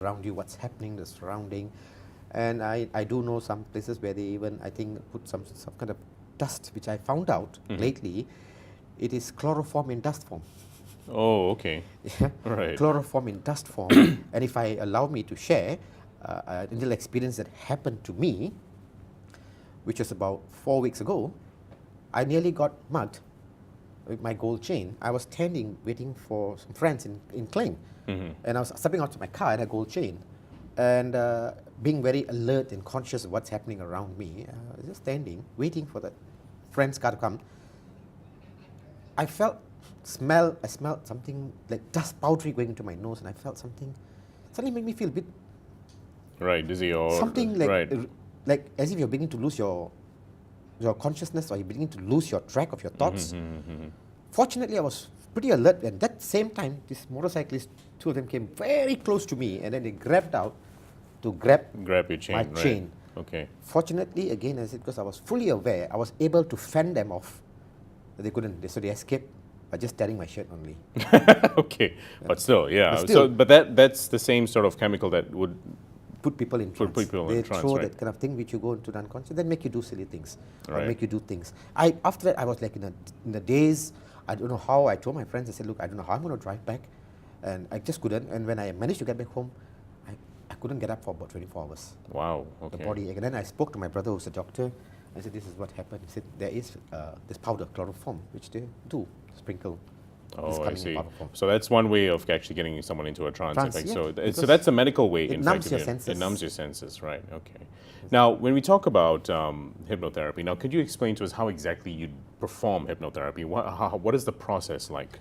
around you, what's happening, the surrounding. And I do know some places where they even, I think, put some kind of dust, which I found out lately, it is chloroform in dust form. Oh, okay. Yeah, Right. chloroform in dust form. And if I allow me to share a little experience that happened to me, which was about 4 weeks ago, I nearly got mugged with my gold chain. I was standing waiting for some friends in Klang, and I was stepping out to my car and a gold chain, and being very alert and conscious of what's happening around me, just standing waiting for that friend's car to come. I smelled something like dust powdery going into my nose, and I felt something suddenly made me feel a bit Right. Dizzy or something like right. like as if you're beginning to lose your consciousness, or you're beginning to lose your track of your thoughts. Fortunately, I was pretty alert, and that same time, these motorcyclists, two of them came very close to me, and then they grabbed out to grab Grab your chain. my right. chain. Okay. Fortunately, again, as it because I was fully aware, I was able to fend them off. They couldn't, so they escaped by just tearing my shirt only. Okay. But still, yeah. But still- But that's the same sort of chemical that would. Put people in Put trance. people They in trance, throw right. that kind of thing which you go into the unconscious, then make you do silly things, or Right. make you do things. After that, I was like in the days, I don't know how. I told my friends, I said, look, I don't know how I'm going to drive back, and I just couldn't. And when I managed to get back home, I couldn't get up for about 24 hours. Wow. Okay. The body. And then I spoke to my brother, who's a doctor. I said, this is what happened. He said, there is this powder, chloroform, which they do sprinkle. This Oh, I coming in see. powder form. So that's one way of actually getting someone into a trance. Trance, in fact. yeah, So because that's the medical way. it in numbs fact, your It senses. numbs your senses. Right. Okay. Now, when we talk about hypnotherapy, now could you explain to us how exactly you perform hypnotherapy? What is the process like?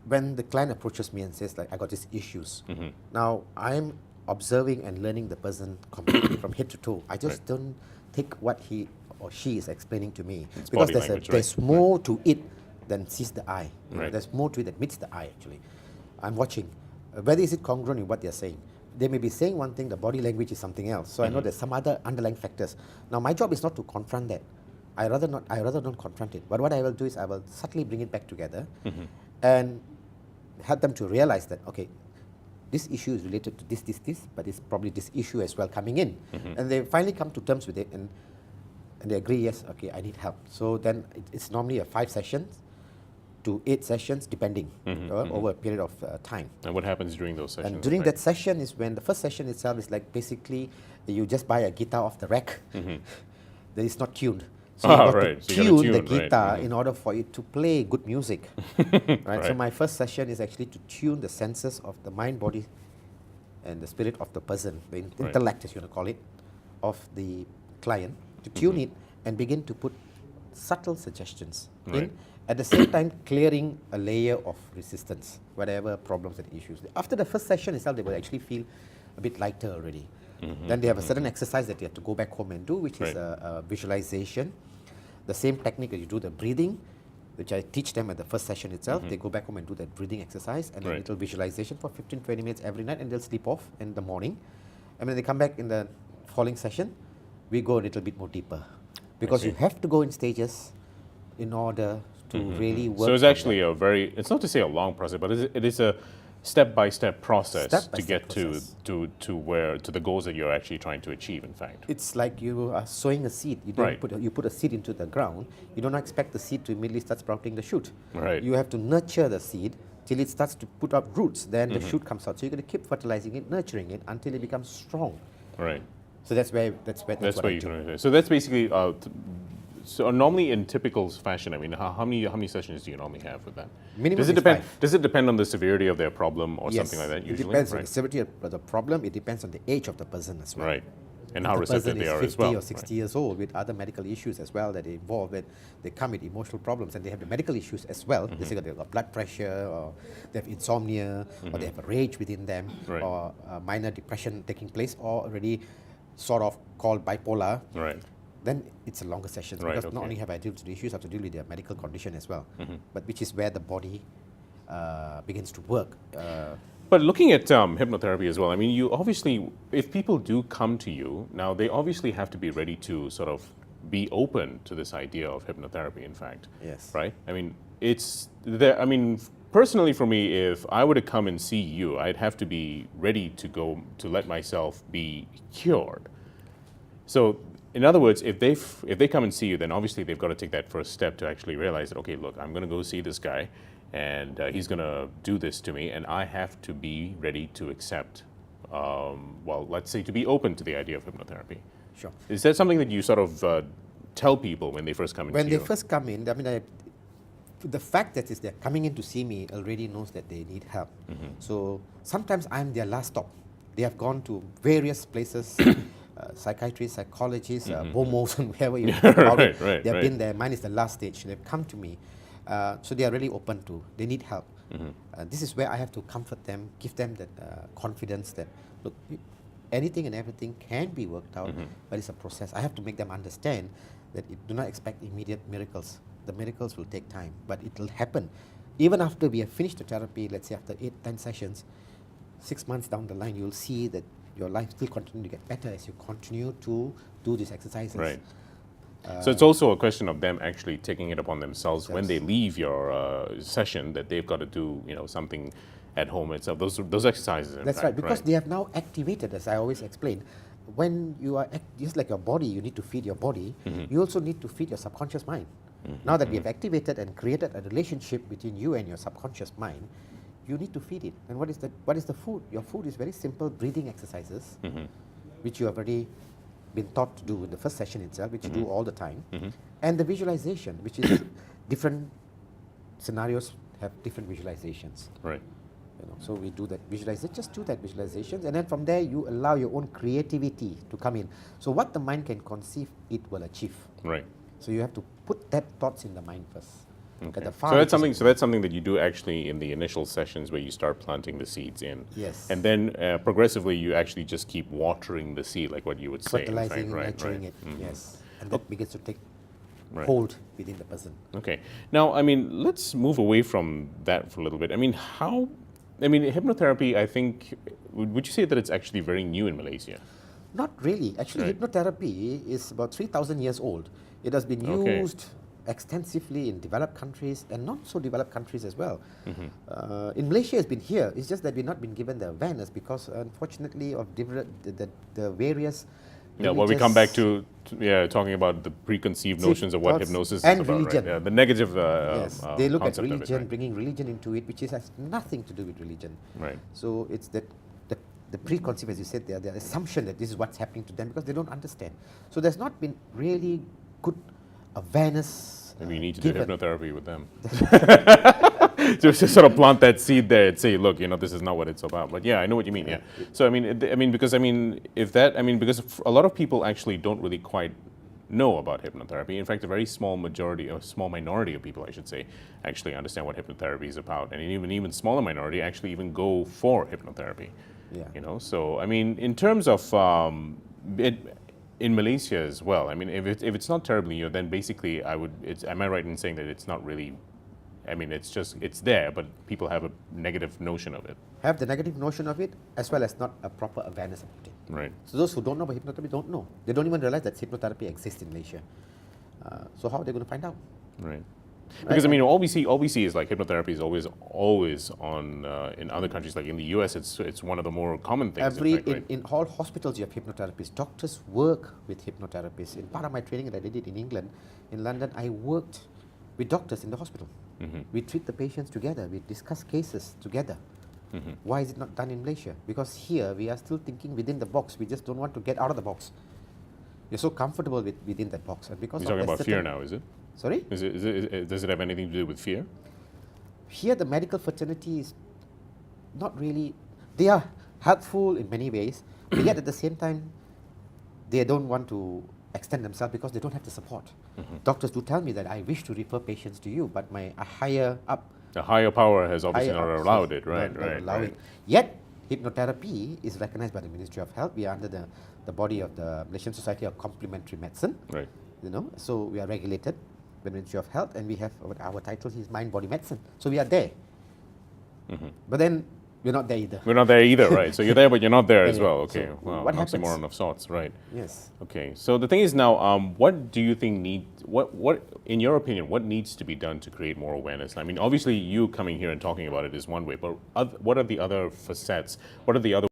When the client approaches me and says, like, I got these issues, Mm-hmm. now I'm observing and learning the person completely from head to toe. I just don't take what he or she is explaining to me, It's because body there's language, there's right? more to it than sees the eye. You know, Right. there's more to it that meets the eye. Actually, I'm watching whether is it congruent with what they're saying. They may be saying one thing, the body language is something else. So I know there's some other underlying factors. Now my job is not to confront that. I rather not confront it. But what I will do is I will subtly bring it back together, and help them to realize that, okay, this issue is related to this, but it's probably this issue as well coming in. And they finally come to terms with it, and they agree, yes, okay, I need help. So then it's normally a 5 sessions to 8 sessions, depending, over a period of time. And what happens during those sessions? And during right? that session is when the first session itself is like basically you just buy a guitar off the rack that is not tuned. So you got right. to So you gotta tune the tune, right. guitar in order for it to play good music. Right? So Right. my first session is actually to tune the senses of the mind, body, and the spirit of the person, the intellect, as you want to call it, of the client, to tune it and begin to put subtle suggestions Right. in, at the same time clearing a layer of resistance, whatever problems and issues. After the first session itself, they will actually feel a bit lighter already. Then they have a certain exercise that they have to go back home and do, which is Right. a visualization. The same technique that you do the breathing, which I teach them at the first session itself. They go back home and do that breathing exercise and a Right. little visualization for 15-20 minutes every night, and they'll sleep off in the morning. And when they come back in the following session, we go a little bit more deeper, because you see. have to go in stages in order to really work. So it's on actually a very, it's not to say a long process, but it is a step-by-step process to Step-by-step get process. to the goals that you're actually trying to achieve, in fact. It's like you are sowing a seed. You don't Right. you put a seed into the ground. You don't expect the seed to immediately start sprouting the shoot. Right. You have to nurture the seed till it starts to put up roots. Then the shoot comes out. So you're going to keep fertilizing it, nurturing it until it becomes strong. Right. So that's what That's I what you're do. trying to do. So that's basically, so normally in typical fashion, I mean, how many sessions do you normally have with that? Minimum does it is depend? 5. Does it depend on the severity of their problem or Yes, something like that? Usually, it depends on right? the severity of the problem. It depends on the age of the person as well. Right. And If how the receptive person they is are 50 as well. or 60 years old with other medical issues as well that they involve, that they come with emotional problems, and they have the medical issues as well. They say that they've got blood pressure, or they have insomnia, or they have a rage within them, Right. or minor depression taking place, or already sort of called bipolar. Right. Then it's a longer session, Right, because not okay. only have I dealt with the issues, I have to deal with their medical condition as well. But which is where the body begins to work. But looking at hypnotherapy as well, I mean, you obviously, if people do come to you, now they obviously have to be ready to sort of be open to this idea of hypnotherapy, in fact. Yes. Right? I mean, it's there, I mean, personally for me, if I were to come and see you, I'd have to be ready to go to let myself be cured. So, in other words, if they come and see you, then obviously they've got to take that first step to actually realize that, okay, look, I'm going to go see this guy, and he's going to do this to me, and I have to be ready to accept, well, let's say to be open to the idea of hypnotherapy. Sure. Is that something that you sort of tell people when they first come in? When they first come in, I mean, the fact that they're coming in to see me already knows that they need help. So sometimes I'm their last stop. They have gone to various places, psychiatrists, psychologists, BOMOs, and wherever you talk about it. They've been there. Mine is the last stage. They've come to me. So they are really open to, they need help. This is where I have to comfort them, give them that confidence that, look, anything and everything can be worked out, but it's a process. I have to make them understand that do not expect immediate miracles. The miracles will take time, but it will happen. Even after we have finished the therapy, let's say after 8-10 sessions, 6 months down the line, you'll see that your life still continue to get better as you continue to do these exercises. Right. So it's also a question of them actually taking it upon themselves when they leave your session, that they've got to do, you know, something at home itself. Those exercises. That's right, because they have now activated, as I always explain. When you are just like your body, you need to feed your body. You also need to feed your subconscious mind. Now that we have activated and created a relationship between you and your subconscious mind, you need to feed it. And what is the food? Your food is very simple breathing exercises, which you have already been taught to do in the first session itself, which you do all the time, and the visualization, which is different scenarios have different visualizations. Right. You know, so we do that visualization, just do that visualizations, and then from there you allow your own creativity to come in. So what the mind can conceive, it will achieve. Right. So you have to put that thoughts in the mind first. Okay. So that's something that you do actually in the initial sessions where you start planting the seeds in. Yes. And then progressively you actually just keep watering the seed, like what you would say. Fertilizing, nurturing it. Yes. And that begins to take hold within the person. Okay. Now, I mean, let's move away from that for a little bit. I mean, hypnotherapy, I think, would you say that it's actually very new in Malaysia? Not really. Actually, hypnotherapy is about 3,000 years old. It has been used extensively in developed countries and not so developed countries as well. In Malaysia, it's been here. It's just that we've not been given the awareness because, unfortunately, of the various. Yeah, well, we come back to talking about the preconceived notions of what hypnosis and is about. religion. Right? Yeah, the negative. Yes, they look at religion, it, bringing religion into it, which has nothing to do with religion. Right. So it's that the preconceived, as you said, the assumption that this is what's happening to them because they don't understand. So there's not been really good awareness. Maybe you need to do hypnotherapy with them. Just to sort of plant that seed there and say, look, you know, this is not what it's about. But yeah, I know what you mean. Yeah. So because a lot of people actually don't really quite know about hypnotherapy. In fact, a very small minority of people, I should say, actually understand what hypnotherapy is about, and even smaller minority actually even go for hypnotherapy. Yeah. You know, so I mean, in terms of in Malaysia as well, I mean, if it's not terribly new, then basically am I right in saying that it's not really? I mean, it's there, but people have a negative notion of it. Have the negative notion of it, as well as not a proper awareness about it. Right. So those who don't know about hypnotherapy don't know. They don't even realize that hypnotherapy exists in Malaysia. So how are they going to find out? Right. Because I mean, all we see is like hypnotherapy is always on in other countries. Like in the U.S., it's one of the more common things. In all hospitals, you have hypnotherapists. Doctors work with hypnotherapists. In part of my training that I did it in England, in London, I worked with doctors in the hospital. We treat the patients together. We discuss cases together. Why is it not done in Malaysia? Because here we are still thinking within the box. We just don't want to get out of the box. You're so comfortable within that box, and because you're talking about fear now, is it? Sorry? Does it have anything to do with fear? Here, the medical fraternity is not really. They are helpful in many ways, but yet at the same time, they don't want to extend themselves because they don't have the support. Doctors do tell me that I wish to refer patients to you, but a higher power has obviously not allowed it, right? It. Yet, hypnotherapy is recognized by the Ministry of Health. We are under the body of the Malaysian Society of Complementary Medicine. Right. You know, so we are regulated by the Ministry of Health, and we have our title is Mind Body Medicine. So we are there. But then we're not there either. We're not there either, right? So you're there, but you're not there as Yeah, well. yeah. Okay, So well, what an oxymoron happens? of sorts, right? Yes. Okay, so the thing is now, what do you think what in your opinion, what needs to be done to create more awareness? I mean, obviously, you coming here and talking about it is one way, but what are the other facets? What are the other